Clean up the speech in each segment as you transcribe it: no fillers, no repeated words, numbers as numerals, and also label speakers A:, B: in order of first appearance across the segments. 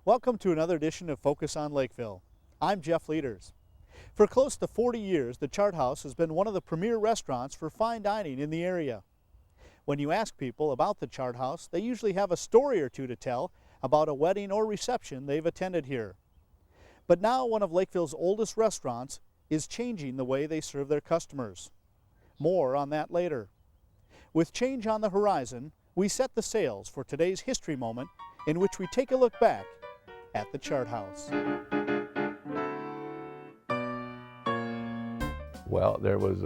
A: Welcome to another edition of Focus on Lakeville. I'm Jeff Leaders. For close to 40 years, the Chart House has been one of the premier restaurants for fine dining in the area. When you ask people about the Chart House, they usually have a story or two to tell about a wedding or reception they've attended here. But now one of Lakeville's oldest restaurants is changing the way they serve their customers. More on that later. With change on the horizon, we set the sails for today's history moment in which we take a look back at the Chart House.
B: Well, there was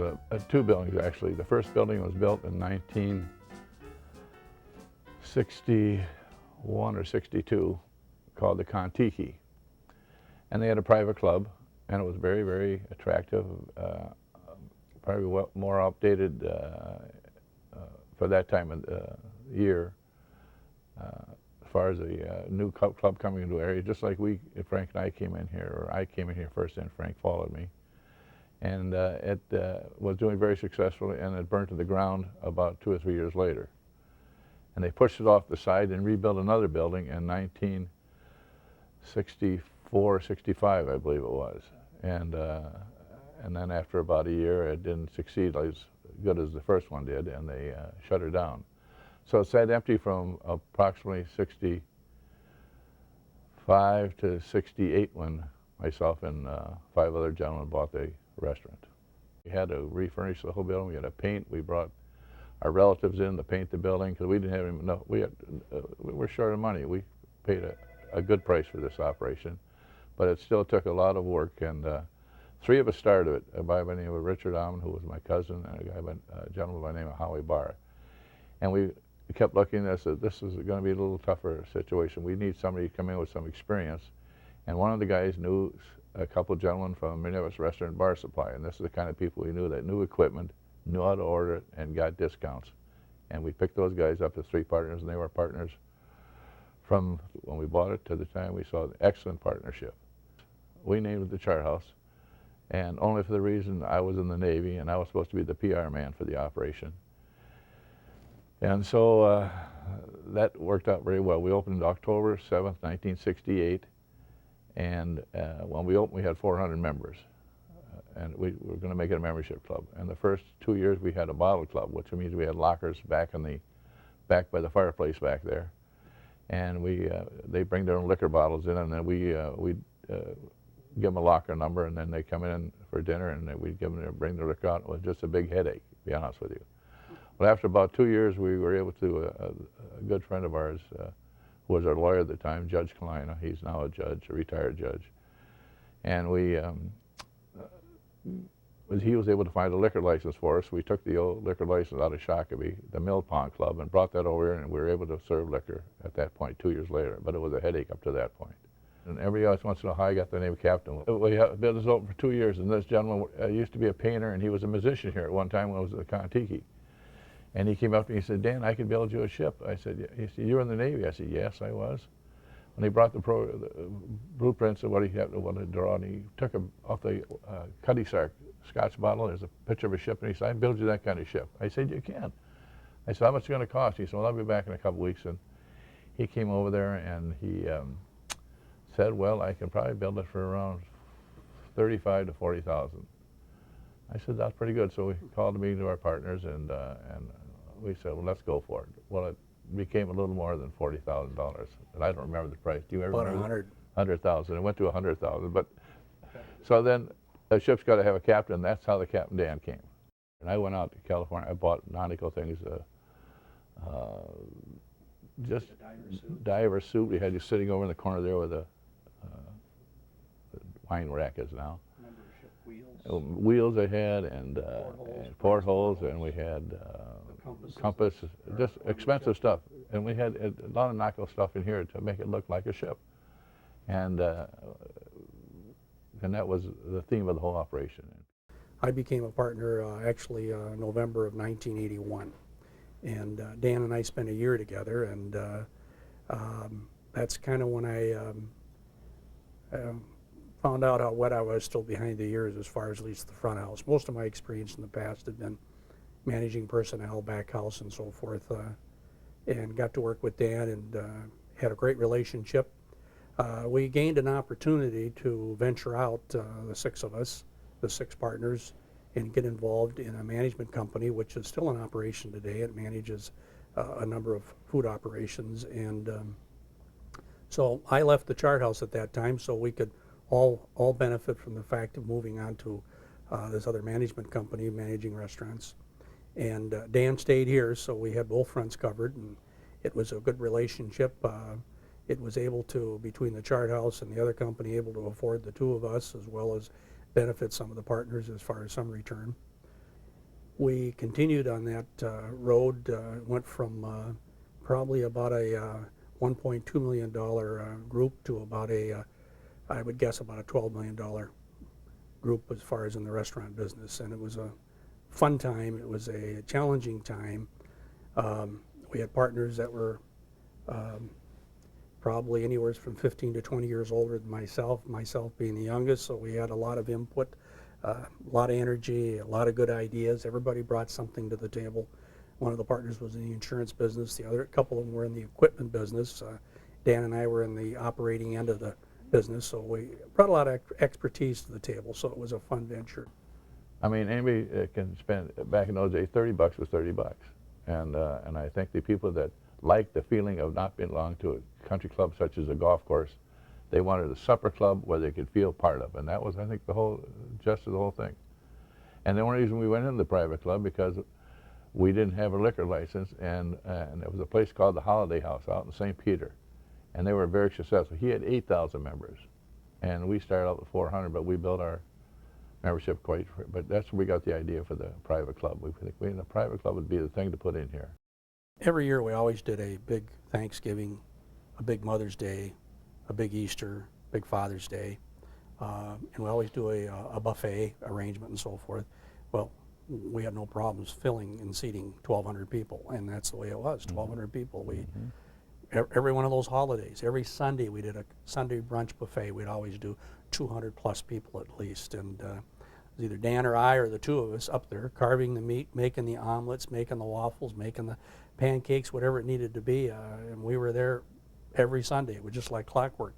B: two buildings actually. The first building was built in 1961 or 62, called the Contiki. And they had a private club, and it was very, very attractive, probably more updated for that time of the year. As far as a new club coming into the area, just like Frank and I came in here, or I came in here first and Frank followed me. And it was doing very successfully, and it burned to the ground about 2 or 3 years later. And they pushed it off the side and rebuilt another building in 1964, 65, I believe it was. And then after about a year, it didn't succeed as good as the first one did, and they shut her down. So it sat empty from approximately 65 to 68 when myself and 5 other gentlemen bought the restaurant. We had to refurnish the whole building. We had to paint. We brought our relatives in to paint the building because we didn't have enough. We were short of money. We paid a good price for this operation, but it still took a lot of work. And 3 of us started it, a guy by the name of Richard Almond, who was my cousin, and a gentleman by the name of Howie Barr. And we kept looking at this, that this is going to be a little tougher situation. We need somebody to come in with some experience. And one of the guys knew a couple of gentlemen from Minneapolis Restaurant and Bar Supply, and this is the kind of people we knew that knew equipment, knew how to order it, and got discounts. And we picked those guys up as 3 partners, and they were partners from when we bought it to the time we saw an excellent partnership. We named it the Chart House, and only for the reason I was in the Navy, and I was supposed to be the PR man for the operation. And so that worked out very well. We opened October 7th, 1968, and when we opened, we had 400 members, and we were going to make it a membership club. And the first 2 years, we had a bottle club, which means we had lockers back by the fireplace back there, and they bring their own liquor bottles in, and then we give them a locker number, and then they come in for dinner, and we'd bring their liquor out. It was just a big headache, to be honest with you. But after about 2 years, we were able to, a good friend of ours, who was our lawyer at the time, Judge Kalina, he's now a judge, a retired judge, and he was able to find a liquor license for us. We took the old liquor license out of Shakopee, the Mill Pond Club, and brought that over here, and we were able to serve liquor at that point 2 years later, but it was a headache up to that point. And every once in a while, I got the name of Captain. We had business open for 2 years, and this gentleman used to be a painter, and he was a musician here at one time when I was at the Contiki. And he came up to me and he said, "Dan, I could build you a ship." I said, "He said, you're in the Navy?" I said, "Yes, I was." And he brought the blueprints of what he wanted to draw, and he took off the Cuddy Sark Scotch bottle. There's a picture of a ship, and he said, "I can build you that kind of ship." I said, "You can." I said, "How much is it going to cost?" He said, "Well, I'll be back in a couple weeks." And he came over there, and he said, "Well, I can probably build it for around $35,000 to $40,000. I said, "That's pretty good." So we called a meeting to our partners, and we said, "Well, let's go for it." Well, it became a little more than $40,000, and I don't remember the price. Do you ever remember?
C: About
B: 100,000. It went to 100,000. But so then the ship's got to have a captain. That's how the Captain Dan came. And I went out to California. I bought nautical things, just diver suit. We had you sitting over in the corner there where the wine rack is now. Wheels I had, and portholes, and we had compass, just expensive stuff. And we had a lot of knockoff stuff in here to make it look like a ship. And that was the theme of the whole operation.
C: I became a partner actually November of 1981. And Dan and I spent a year together, and that's kind of when I found out how wet I was still behind the ears as far as at least the front house. Most of my experience in the past had been managing personnel, back house, and so forth, and got to work with Dan and had a great relationship. We gained an opportunity to venture out, the six of us, the six partners, and get involved in a management company, which is still in operation today. It manages a number of food operations, and so I left the chart house at that time so we could all benefit from the fact of moving on to this other management company managing restaurants. And Dan stayed here, so we had both fronts covered, and it was a good relationship. It was able to, between the chart house and the other company, able to afford the two of us, as well as benefit some of the partners as far as some return. We continued on that road, went from probably about a $1.2 million group to about I would guess about a $12 million group as far as in the restaurant business. And it was a fun time. It was a challenging time. We had partners that were probably anywhere from 15 to 20 years older than myself being the youngest, so we had a lot of input, a lot of energy, a lot of good ideas. Everybody brought something to the table. One of the partners was in the insurance business. The other couple of them were in the equipment business. Dan and I were in the operating end of the business, so we brought a lot of expertise to the table, so it was a fun venture.
B: I mean, anybody can spend, back in those days, $30 was $30. And I think the people that liked the feeling of not belonging to a country club such as a golf course, they wanted a supper club where they could feel part of. And that was, I think, the whole gist of the whole thing. And the only reason we went into the private club because we didn't have a liquor license, and there was a place called the Holiday House out in St. Peter, and they were very successful. He had 8,000 members, and we started out with 400, but we built our membership but that's where we got the idea for the private club. We think the private club would be the thing to put in here.
C: Every year we always did a big Thanksgiving, a big Mother's Day, a big Easter, big Father's Day, and we always do a buffet arrangement and so forth. Well, we had no problems filling and seating 1,200 people, and that's the way it was, 1,200 people. Every one of those holidays, every Sunday we did a Sunday brunch buffet. We'd always do 200 plus people at least, and it was either Dan or I or the two of us up there carving the meat, making the omelets, making the waffles, making the pancakes, whatever it needed to be, and we were there every Sunday. It was just like clockwork.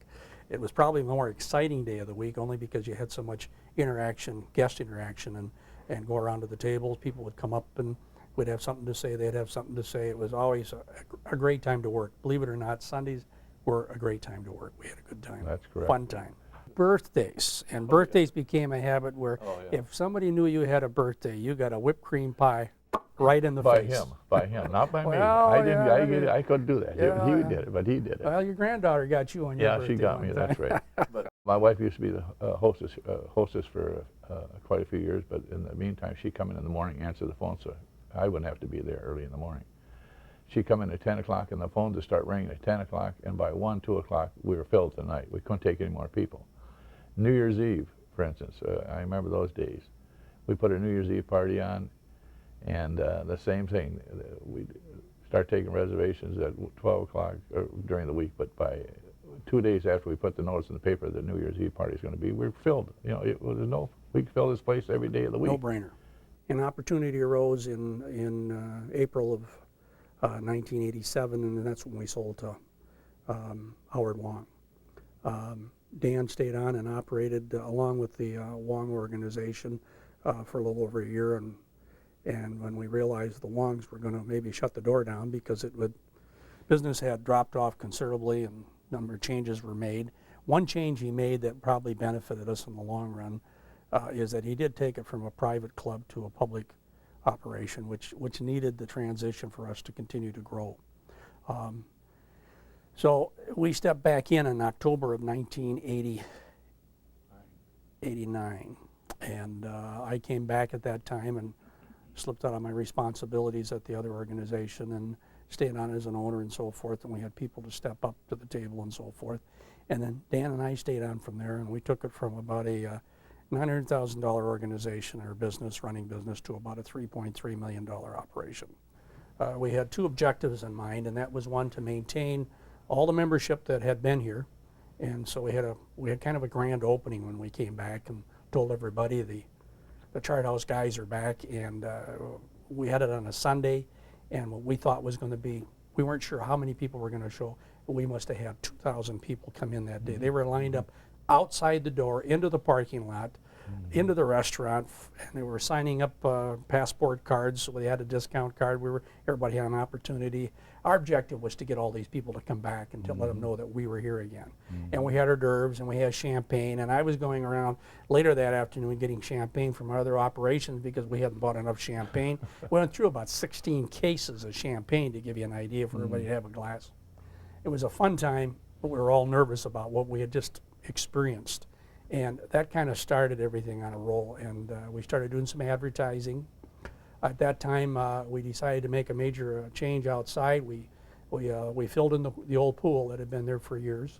C: It was probably the more exciting day of the week only because you had so much interaction, guest interaction, and go around to the tables. People would come up and we'd have something to say, they'd have something to say. It was always a great time to work. Believe it or not, Sundays were a great time to work. We had a good time.
B: That's correct.
C: Fun time. Birthdays, and birthdays became a habit where if somebody knew you had a birthday, you got a whipped cream pie right in the face.
B: By him, not by me.
C: Well,
B: I didn't.
C: yeah,
B: I couldn't do that.
C: yeah,
B: he did it, but he did it.
C: Well, your granddaughter got you on your birthday.
B: Yeah, she got me.
C: one
B: That's
C: time.
B: right. But my wife used to be the hostess for quite a few years. But in the meantime, she'd come in the morning, answer the phone, so I wouldn't have to be there early in the morning. She'd come in at 10 o'clock, and the phones would start ringing at 10 o'clock, and by 1, 2 o'clock, we were filled to the night. We couldn't take any more people. New Year's Eve, for instance, I remember those days. We put a New Year's Eve party on, and the same thing. We'd start taking reservations at 12 o'clock during the week, but by 2 days after we put the notice in the paper that New Year's Eve party is going to be, we were filled. You know, we could fill this place every day of the week.
C: No brainer. An opportunity arose in April of 1987, and that's when we sold to Howard Wong. Dan stayed on and operated along with the Wong organization for a little over a year, and when we realized the Wongs were going to maybe shut the door down because business had dropped off considerably and a number of changes were made. One change he made that probably benefited us in the long run is that he did take it from a private club to a public operation, which needed the transition for us to continue to grow. So we stepped back in October of 1989, and I came back at that time and slipped out of my responsibilities at the other organization and stayed on as an owner and so forth, and we had people to step up to the table and so forth. And then Dan and I stayed on from there, and we took it from about a $900,000 organization or running business to about a $3.3 million operation. We had two objectives in mind, and that was one, to maintain all the membership that had been here, and so we had kind of a grand opening when we came back and told everybody the Chart House guys are back, and we had it on a Sunday, and what we thought was going to be, we weren't sure how many people were going to show. we must have had 2,000 people come in that day. They were lined up outside the door, into the parking lot, into the restaurant, and they were signing up passport cards. So they had a discount card. Everybody had an opportunity. Our objective was to get all these people to come back and to let them know that we were here again. And we had hors d'oeuvres and we had champagne. And I was going around later that afternoon getting champagne from other operations because we hadn't bought enough champagne. We went through about 16 cases of champagne to give you an idea for everybody to have a glass. It was a fun time, but we were all nervous about what we had just experienced. And that kind of started everything on a roll. And we started doing some advertising. At that time, we decided to make a major change outside. We filled in the old pool that had been there for years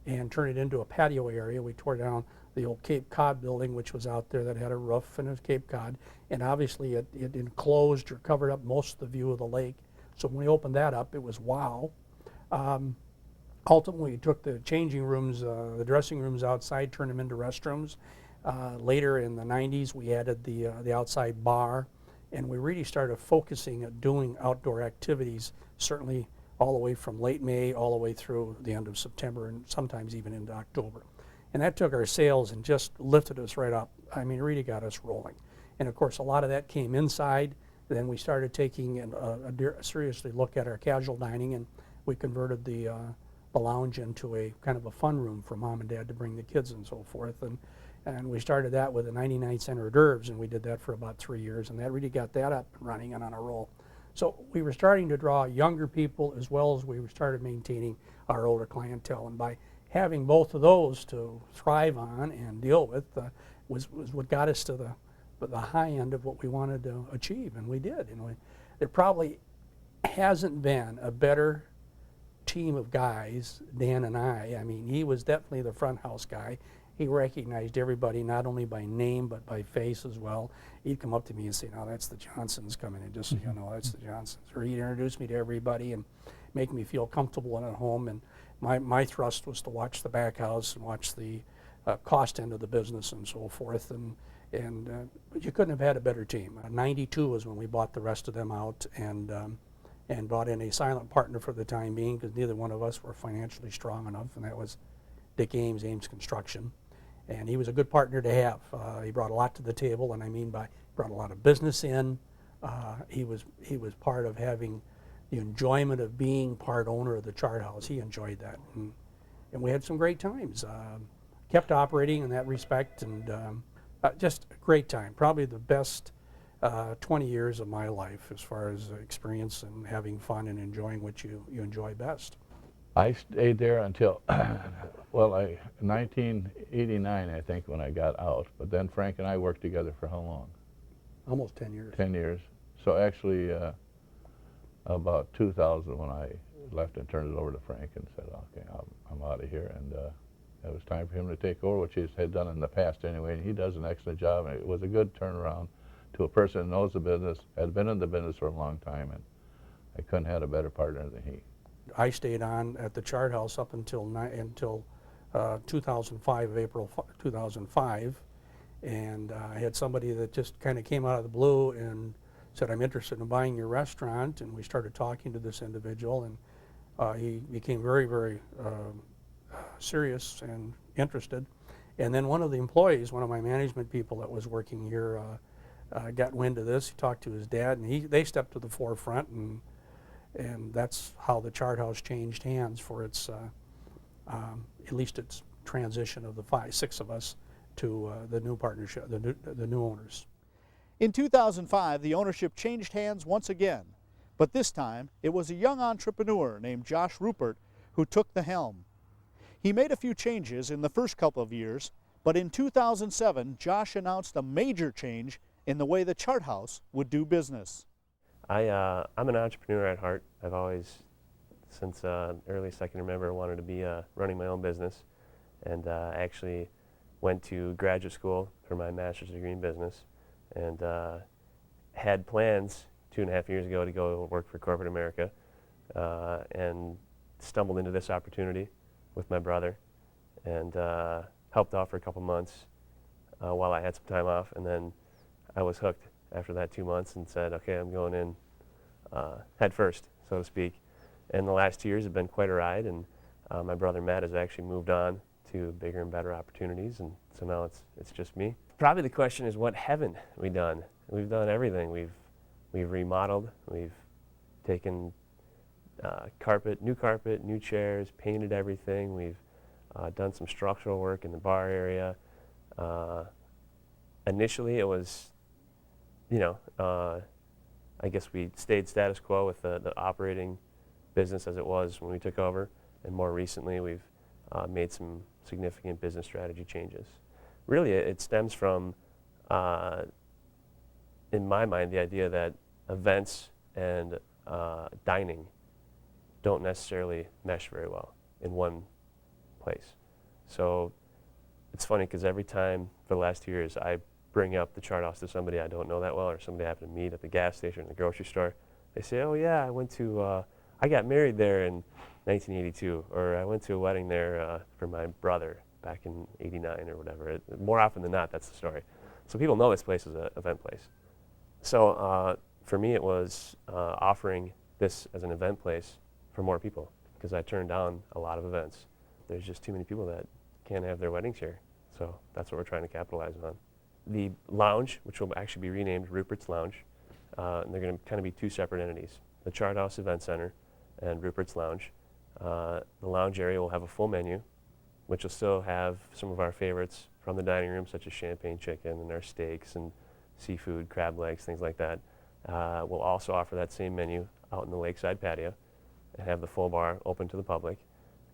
C: and turned it into a patio area. We tore down the old Cape Cod building, which was out there, that had a roof and a Cape Cod. And obviously it enclosed or covered up most of the view of the lake. So when we opened that up, it was wow. Ultimately, we took the changing rooms, the dressing rooms outside, turned them into restrooms. Later in the 90s, we added the outside bar, and we really started focusing at doing outdoor activities, certainly all the way from late May all the way through the end of September and sometimes even into October. And that took our sales and just lifted us right up. I mean, it really got us rolling. And of course, a lot of that came inside. Then we started taking a seriously look at our casual dining, and we converted the lounge into a kind of a fun room for mom and dad to bring the kids and so forth. And we started that with a 99-cent hors d'oeuvres, and we did that for about 3 years, and that really got that up and running and on a roll. So we were starting to draw younger people as well as we started maintaining our older clientele. And by having both of those to thrive on and deal with was what got us to the high end of what we wanted to achieve, and we did. And there probably hasn't been a better team of guys, Dan and I mean, he was definitely the front house guy. He recognized everybody not only by name but by face as well. He'd come up to me and say, "No, that's the Johnsons coming in, just so you know, that's the Johnsons." Or he'd introduce me to everybody and make me feel comfortable and at home. And my thrust was to watch the back house and watch the cost end of the business and so forth. But you couldn't have had a better team. 92 was when we bought the rest of them out and brought in a silent partner for the time being because neither one of us were financially strong enough, and that was Dick Ames Construction. And he was a good partner to have. He brought a lot to the table, and I mean by brought a lot of business in. He was part of having the enjoyment of being part owner of the Chart House. He enjoyed that, and we had some great times. Kept operating in that respect, and just a great time. Probably the best 20 years of my life as far as experience and having fun and enjoying what you enjoy best.
B: I stayed there until, well, 1989, I think, when I got out. But then Frank and I worked together for how long?
C: Almost 10 years.
B: 10 years. So actually, about 2000 when I left and turned it over to Frank and said, okay, I'm out of here. And it was time for him to take over, which he had done in the past anyway. And he does an excellent job. And it was a good turnaround to a person who knows the business, had been in the business for a long time. And I couldn't have had a better partner than he.
C: I stayed on at the Chart House up until 2005, April 2005, and I had somebody that just kind of came out of the blue and said, "I'm interested in buying your restaurant," and we started talking to this individual, and he became very, very serious and interested. And then one of the employees, one of my management people that was working here, got wind of this. He talked to his dad, and they stepped to the forefront, and that's how the Chart House changed hands for its, at least its transition of the six of us to the new partnership, the new owners.
A: In 2005, the ownership changed hands once again, but this time it was a young entrepreneur named Josh Rupert who took the helm. He made a few changes in the first couple of years, but in 2007, Josh announced a major change in the way the Chart House would do business.
D: I'm an entrepreneur at heart. I've always, since earliest I can remember, wanted to be running my own business, and I actually went to graduate school for my master's degree in business, and had plans 2.5 years ago to go work for corporate America, and stumbled into this opportunity with my brother, and helped out for a couple months while I had some time off, and then I was hooked after that 2 months and said, okay, I'm going in head first, so to speak. And the last 2 years have been quite a ride, and my brother Matt has actually moved on to bigger and better opportunities, and so now it's just me. Probably the question is, what haven't we done? We've done everything. We've remodeled, we've taken new carpet, new chairs, painted everything. We've done some structural work in the bar area. Initially it was, I guess we stayed status quo with the operating business as it was when we took over, and more recently we've made some significant business strategy changes. Really, it stems from, in my mind, the idea that events and dining don't necessarily mesh very well in one place. So it's funny because every time for the last 2 years I bring up the Chart House to somebody I don't know that well, or somebody I happen to meet at the gas station or the grocery store, they say, "Oh yeah, I got married there in 1982, or I went to a wedding there for my brother back in '89 or whatever." More often than not, that's the story. So people know this place is an event place. So for me, it was offering this as an event place for more people, because I turned down a lot of events. There's just too many people that can't have their weddings here. So that's what we're trying to capitalize on. The lounge, which will actually be renamed Rupert's Lounge, and they're going to kind of be two separate entities. The Chart House Event Center and Rupert's Lounge. The lounge area will have a full menu, which will still have some of our favorites from the dining room, such as champagne chicken and our steaks and seafood, crab legs, things like that. We'll also offer that same menu out in the lakeside patio and have the full bar open to the public.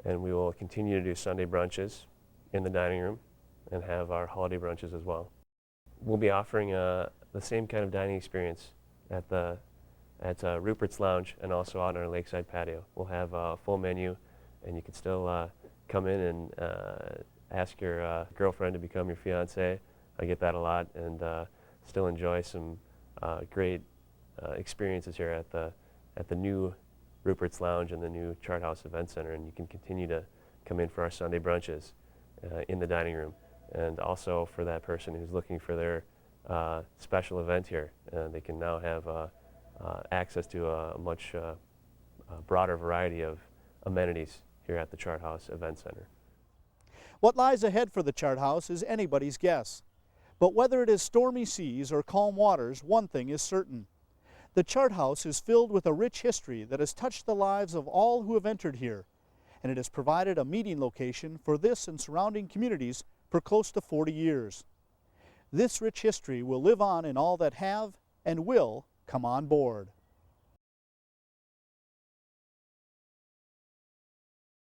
D: And we will continue to do Sunday brunches in the dining room and have our holiday brunches as well. We'll be offering the same kind of dining experience at Rupert's Lounge and also out on our lakeside patio. We'll have a full menu, and you can still come in and ask your girlfriend to become your fiance. I get that a lot, and still enjoy some great experiences here at the new Rupert's Lounge and the new Chart House Event Center. And you can continue to come in for our Sunday brunches in the dining room. And also for that person who's looking for their special event here, they can now have access to a much broader variety of amenities here at the Chart House Event Center.
A: What lies ahead for the Chart House is anybody's guess. But whether it is stormy seas or calm waters, one thing is certain. The Chart House is filled with a rich history that has touched the lives of all who have entered here, and it has provided a meeting location for this and surrounding communities for close to 40 years. This rich history will live on in all that have and will come on board.